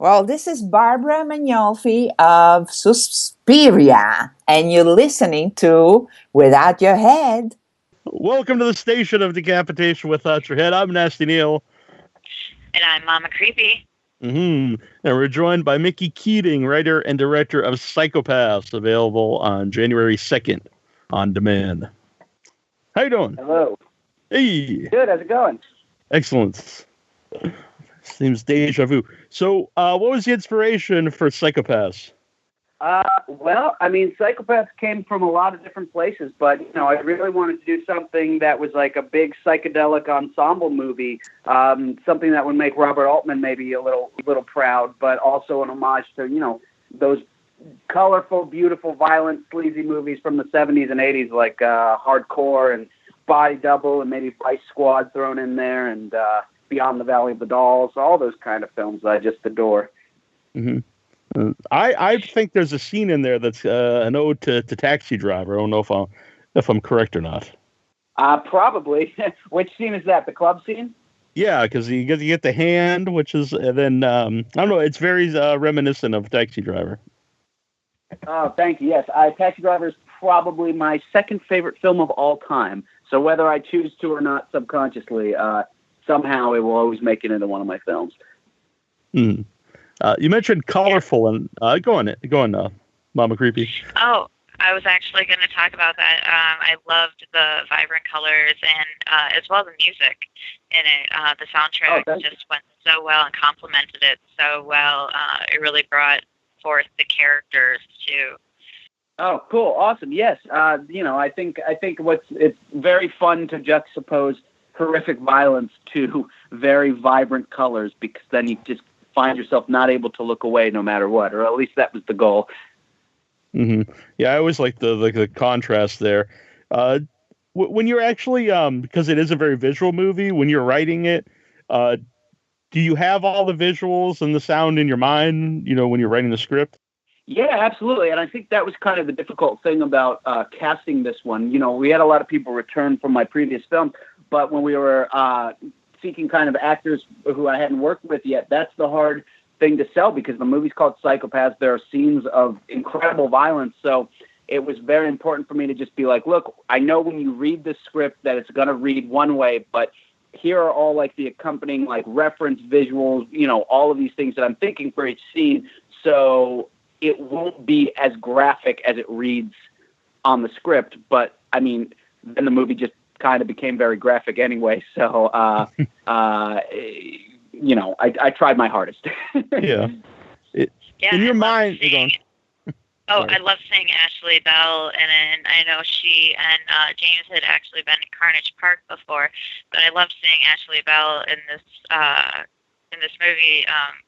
Well, this is Barbara Magnolfi of Suspiria, and you're listening to Without Your Head. Welcome to the station of decapitation without your head. I'm Nasty Neil. And I'm Mama Creepy. And we're joined by Mickey Keating, writer and director of Psychopaths, available on January 2nd on demand. How you doing? Hello. Hey. Good. How's it going? Excellent. Seems deja vu. So, what was the inspiration for Psychopaths? Well, I mean, Psychopaths came from a lot of different places, but, I really wanted to do something that was like a big psychedelic ensemble movie, something that would make Robert Altman maybe a little proud, but also an homage to, those colorful, beautiful, violent, sleazy movies from the 70s and 80s, like Hardcore and Body Double and maybe Vice Squad thrown in there and Beyond the Valley of the Dolls, all those kind of films I just adore. Mm-hmm. I think there's a scene in there that's an ode to Taxi Driver. I don't know if I'm correct or not. Probably. Which scene is that? The club scene? Yeah, because you get the hand, which is, and then I don't know. It's very reminiscent of Taxi Driver. Oh, thank you. Yes, Taxi Driver is probably my second favorite film of all time. So whether I choose to or not, subconsciously, somehow it will always make it into one of my films. Hmm. You mentioned colorful, and go on, Mama Creepy. Oh, I was actually going to talk about that. I loved the vibrant colors and as well the music in it. The soundtrack just went so well and complemented it so well. It really brought forth the characters too. Oh, cool, awesome. Yes, I think it's very fun to juxtapose horrific violence to very vibrant colors, because then you just find yourself not able to look away no matter what, or at least that was the goal. Mm-hmm. Yeah, I always like the contrast there. When you're actually, because it is a very visual movie, when you're writing it, do you have all the visuals and the sound in your mind, when you're writing the script? Yeah, absolutely. And I think that was kind of the difficult thing about casting this one. We had a lot of people return from my previous film, but when we were seeking kind of actors who I hadn't worked with yet, that's the hard thing to sell, because the movie's called Psychopaths. There are scenes of incredible violence. So it was very important for me to just be like, look, I know when you read the script that it's going to read one way, but here are all like the accompanying like reference visuals, all of these things that I'm thinking for each scene. So it won't be as graphic as it reads on the script. But I mean, then the movie just kind of became very graphic anyway. So, I tried my hardest. Yeah. In your mind, I love seeing Ashley Bell, and then I know she and James had actually been at Carnage Park before, but I love seeing Ashley Bell in this movie.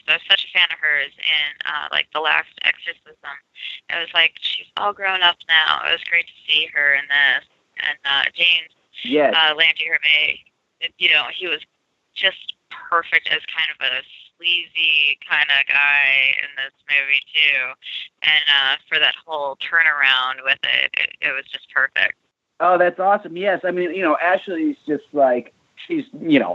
So I was such a fan of hers in like The Last Exorcism. It was like she's all grown up now. It was great to see her in this, and James. Yes. Landy Hervé, he was just perfect as kind of a sleazy kind of guy in this movie too, and for that whole turnaround with it was just perfect. Oh, that's awesome. Yes, I mean, Ashley's just like, she's,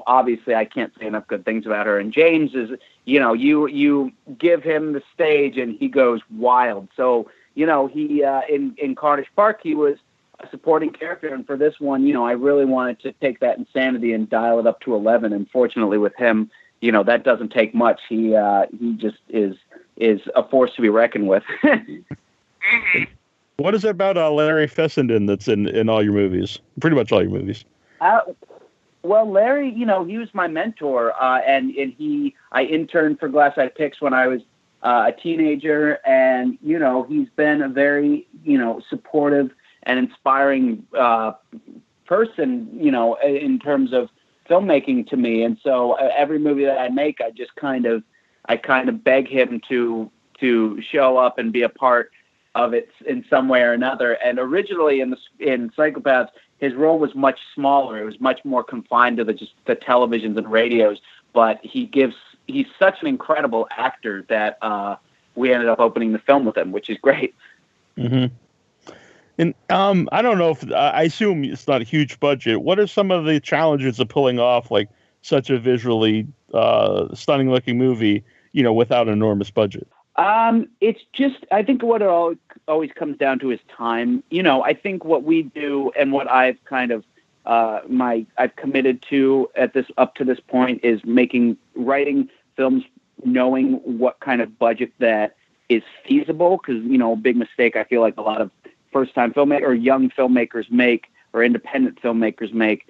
obviously I can't say enough good things about her, and James is, you give him the stage and he goes wild. So, he in Carnage Park he was a supporting character, and for this one, I really wanted to take that insanity and dial it up to 11. And fortunately, with him, that doesn't take much. He just is a force to be reckoned with. Mm-hmm. What is it about Larry Fessenden that's in all your movies? Pretty much all your movies. Well, Larry, he was my mentor, and I interned for Glass Eye Pix when I was a teenager, and he's been a very supportive and inspiring person, in terms of filmmaking to me. And so every movie that I make, I kind of beg him to show up and be a part of it in some way or another. And originally in Psychopaths, his role was much smaller. It was much more confined to the televisions and radios. But he's such an incredible actor that we ended up opening the film with him, which is great. Mm-hmm. And I don't know if I assume it's not a huge budget. What are some of the challenges of pulling off like such a visually stunning looking movie without an enormous budget? It's just, I think what it always comes down to is time. I think what we do and what I've kind of, I've committed to up to this point is writing films, knowing what kind of budget that is feasible. Cause a big mistake I feel like a lot of first time filmmakers or young filmmakers make, or independent filmmakers make,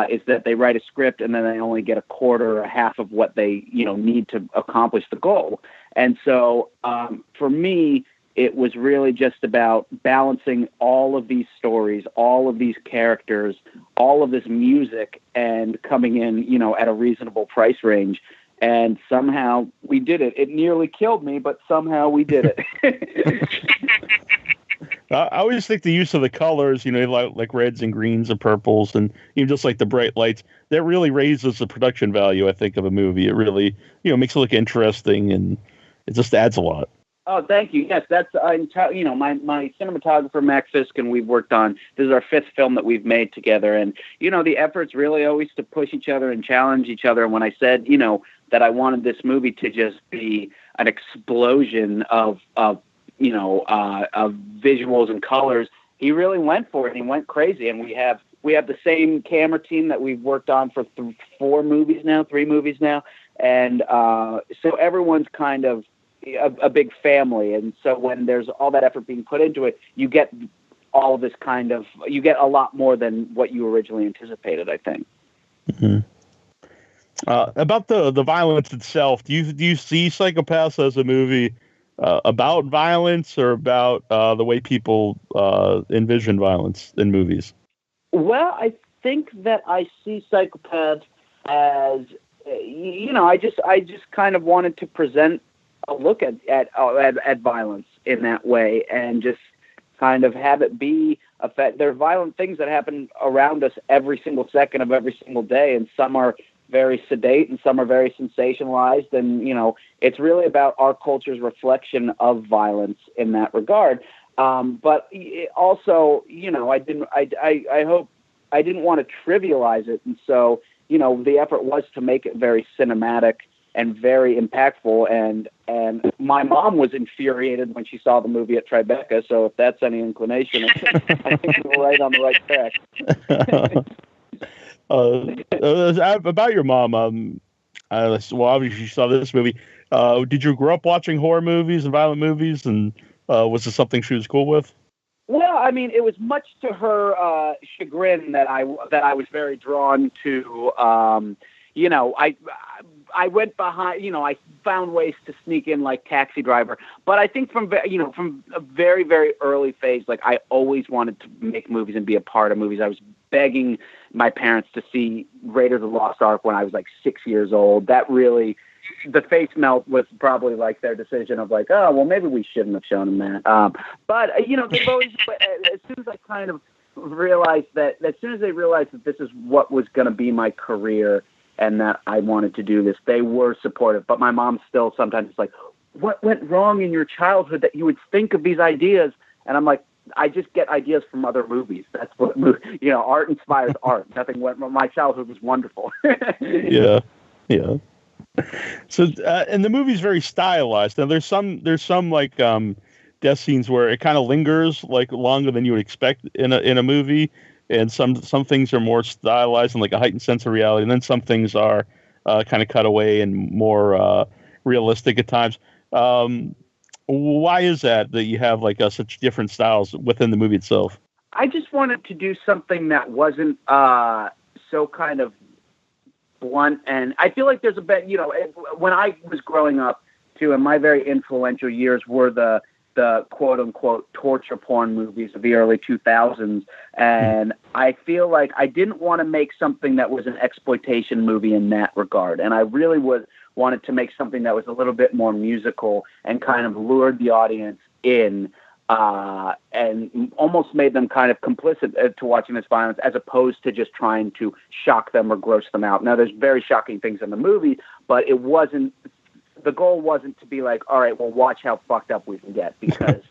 is that they write a script and then they only get a quarter or half of what they, need to accomplish the goal. And so for me, it was really just about balancing all of these stories, all of these characters, all of this music, and coming in, at a reasonable price range. And somehow we did it. It nearly killed me, but somehow we did it. I always think the use of the colors, like reds and greens and purples, and even just like the bright lights, that really raises the production value, I think, of a movie. It really, makes it look interesting, and it just adds a lot. Oh, thank you. Yes, that's my cinematographer, Max Fisk, and we've worked on, this is our 5th film that we've made together. And, the effort's really always to push each other and challenge each other. And when I said, that I wanted this movie to just be an explosion of visuals and colors, he really went for it. He went crazy. And we have the same camera team that we've worked on for 3 movies now. And so everyone's kind of a big family. And so when there's all that effort being put into it, you get all of this you get a lot more than what you originally anticipated, I think. Mm-hmm. About the violence itself, do you see Psychopaths as a movie about violence, or about the way people envision violence in movies? Well, I think that I see Psychopaths as, I just kind of wanted to present a look at violence in that way, and just kind of have it be there are violent things that happen around us every single second of every single day, and some are very sedate and some are very sensationalized, and it's really about our culture's reflection of violence in that regard. But also, I hope I didn't want to trivialize it, and so the effort was to make it very cinematic and very impactful, and my mom was infuriated when she saw the movie at Tribeca, so if that's any inclination, I think we're right on the right track. About your mom, well, obviously you saw this movie. Did you grow up watching horror movies and violent movies, and was this something she was cool with? Well, I mean, it was much to her chagrin that I was very drawn to. I went behind, I found ways to sneak in like Taxi Driver, but I think from a very, very early phase, like I always wanted to make movies and be a part of movies. I was begging my parents to see Raiders of the Lost Ark when I was like 6 years old. That really, the face melt was probably like their decision of like, oh, well, maybe we shouldn't have shown them that. But they've always, as soon as I kind of realized that, as soon as they realized that this is what was going to be my career, and that I wanted to do this, they were supportive. But my mom still sometimes is like, what went wrong in your childhood that you would think of these ideas? And I'm like, I just get ideas from other movies. That's what, art inspires art. Nothing went wrong. My childhood was wonderful. Yeah. So, and the movie's very stylized. Now there's some like, death scenes where it kind of lingers like longer than you would expect in a movie. And some things are more stylized and like a heightened sense of reality, and then some things are kind of cut away and more realistic at times. Why is that you have like such different styles within the movie itself? I just wanted to do something that wasn't so kind of blunt, and I feel like there's a bit, when I was growing up too, and my very influential years were the quote-unquote torture porn movies of the early 2000s. And I feel like I didn't want to make something that was an exploitation movie in that regard. And I really wanted to make something that was a little bit more musical and kind of lured the audience in and almost made them kind of complicit to watching this violence, as opposed to just trying to shock them or gross them out. Now, there's very shocking things in the movie, but the goal wasn't to be like, all right, well, watch how fucked up we can get, because,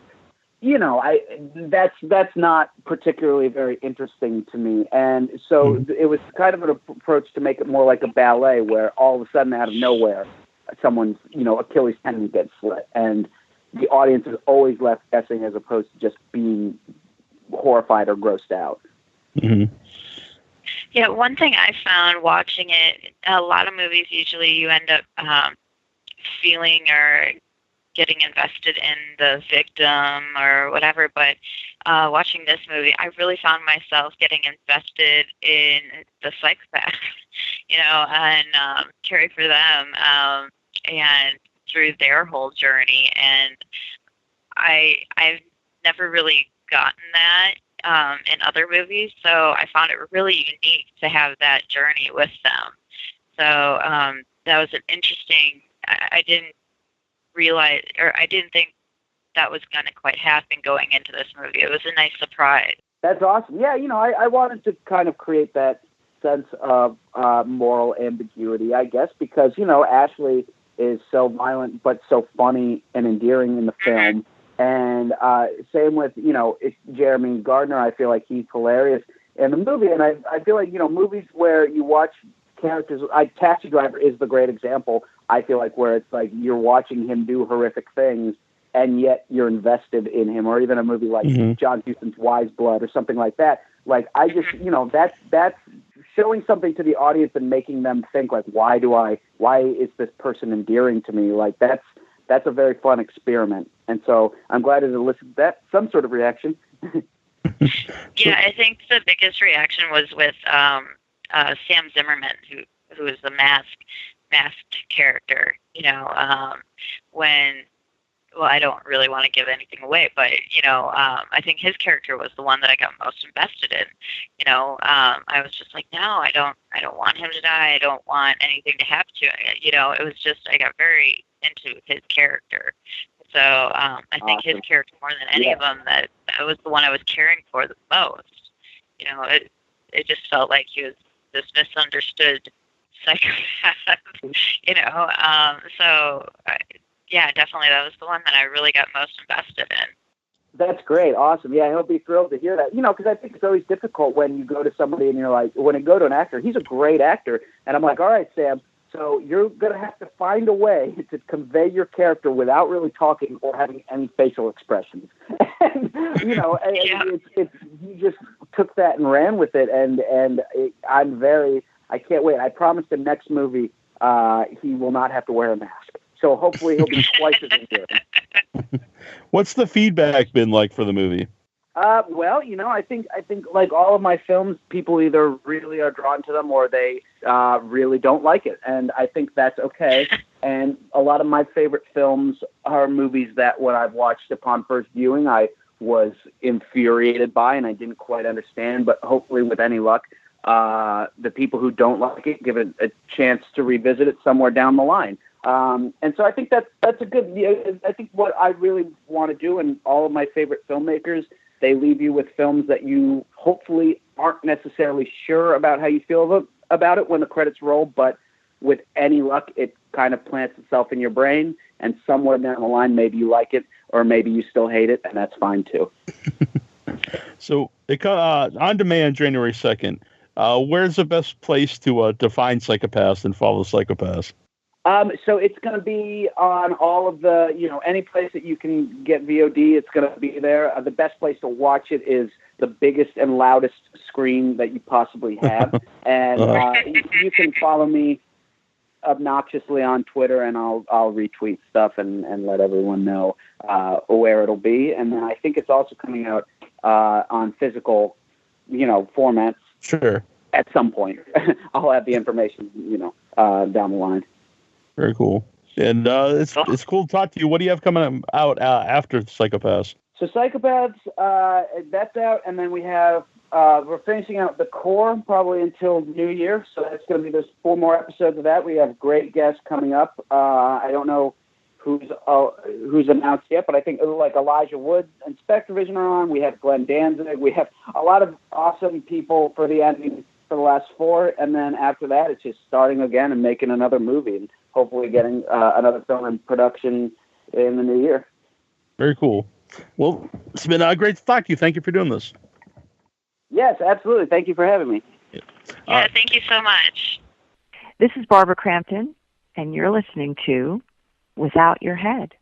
that's not particularly very interesting to me. And so it was kind of an approach to make it more like a ballet, where all of a sudden, out of nowhere, someone's, Achilles tendon gets slit, and the audience is always left guessing as opposed to just being horrified or grossed out. Mm-hmm. Yeah, one thing I found watching it, a lot of movies usually you end up feeling or getting invested in the victim or whatever, but watching this movie, I really found myself getting invested in the psychopath, and caring for them, and through their whole journey. And I've never really gotten that in other movies, so I found it really unique to have that journey with them. So that was an interesting. I didn't realize, or I didn't think that was going to quite happen going into this movie. It was a nice surprise. That's awesome. Yeah, I wanted to kind of create that sense of moral ambiguity, I guess, because, Ashley is so violent but so funny and endearing in the film. And same with, it's Jeremy Gardner. I feel like he's hilarious in the movie. And I feel like, movies where you watch characters, Taxi Driver is the great example, I feel like, where it's like you're watching him do horrific things and yet you're invested in him, or even a movie like John Huston's Wise Blood or something like that. Like, I just, that's showing something to the audience and making them think, like, why is this person endearing to me? Like, that's a very fun experiment. And so I'm glad it elicited some sort of reaction. Yeah, I think the biggest reaction was with Sam Zimmerman, who is the masked character, well, I don't really want to give anything away, but, I think his character was the one that I got most invested in. I was just like, no, I don't want him to die. I don't want anything to happen to him. It was just, I got very into his character. So I think his character, more than any of them, that was the one I was caring for the most. It just felt like he was this misunderstood psychopath, so yeah, definitely that was the one that I really got most invested in. That's great. Awesome. Yeah, he'll be thrilled to hear that. Because I think it's always difficult when you go to somebody and you're like, when you go to an actor, he's a great actor. And I'm like, all right, Sam, so you're going to have to find a way to convey your character without really talking or having any facial expressions. And, he just took that and ran with it. And I can't wait. I promise the next movie, he will not have to wear a mask. So hopefully he'll be twice as endearing. What's the feedback been like for the movie? Well, I think like all of my films, people either really are drawn to them or they really don't like it. And I think that's okay. And a lot of my favorite films are movies that when I've watched upon first viewing, I was infuriated by and I didn't quite understand. But hopefully with any luck, the people who don't like it give it a chance to revisit it somewhere down the line. And so I think that's a good, I think what I really want to do, and all of my favorite filmmakers, they leave you with films that you hopefully aren't necessarily sure about how you feel about it when the credits roll, but with any luck, it kind of plants itself in your brain, and somewhere down the line, maybe you like it, or maybe you still hate it, and that's fine too. So, on demand January 2nd, where's the best place to find Psychopaths and follow Psychopaths? So it's going to be on all of the, any place that you can get VOD, it's going to be there. The best place to watch it is the biggest and loudest screen that you possibly have. And you can follow me obnoxiously on Twitter, and I'll retweet stuff and let everyone know where it'll be. And then I think it's also coming out on physical, formats. Sure. At some point. I'll have the information, down the line. Very cool. And it's cool to talk to you. What do you have coming out after Psychopaths? So Psychopaths, that's out, and then we have, we're finishing out The Core probably until New Year, so that's going to be, there's 4 more episodes of that. We have great guests coming up. I don't know who's announced yet, but I think like Elijah Wood and Spectre Vision are on. We have Glenn Danzig. We have a lot of awesome people for the ending for the last 4, and then after that, it's just starting again and making another movie, and hopefully getting another film in production in the new year. Very cool. Well, it's been great to talk to you. Thank you for doing this. Yes, absolutely. Thank you for having me. Yeah, thank you so much. This is Barbara Crampton. and you're listening to Without Your Head.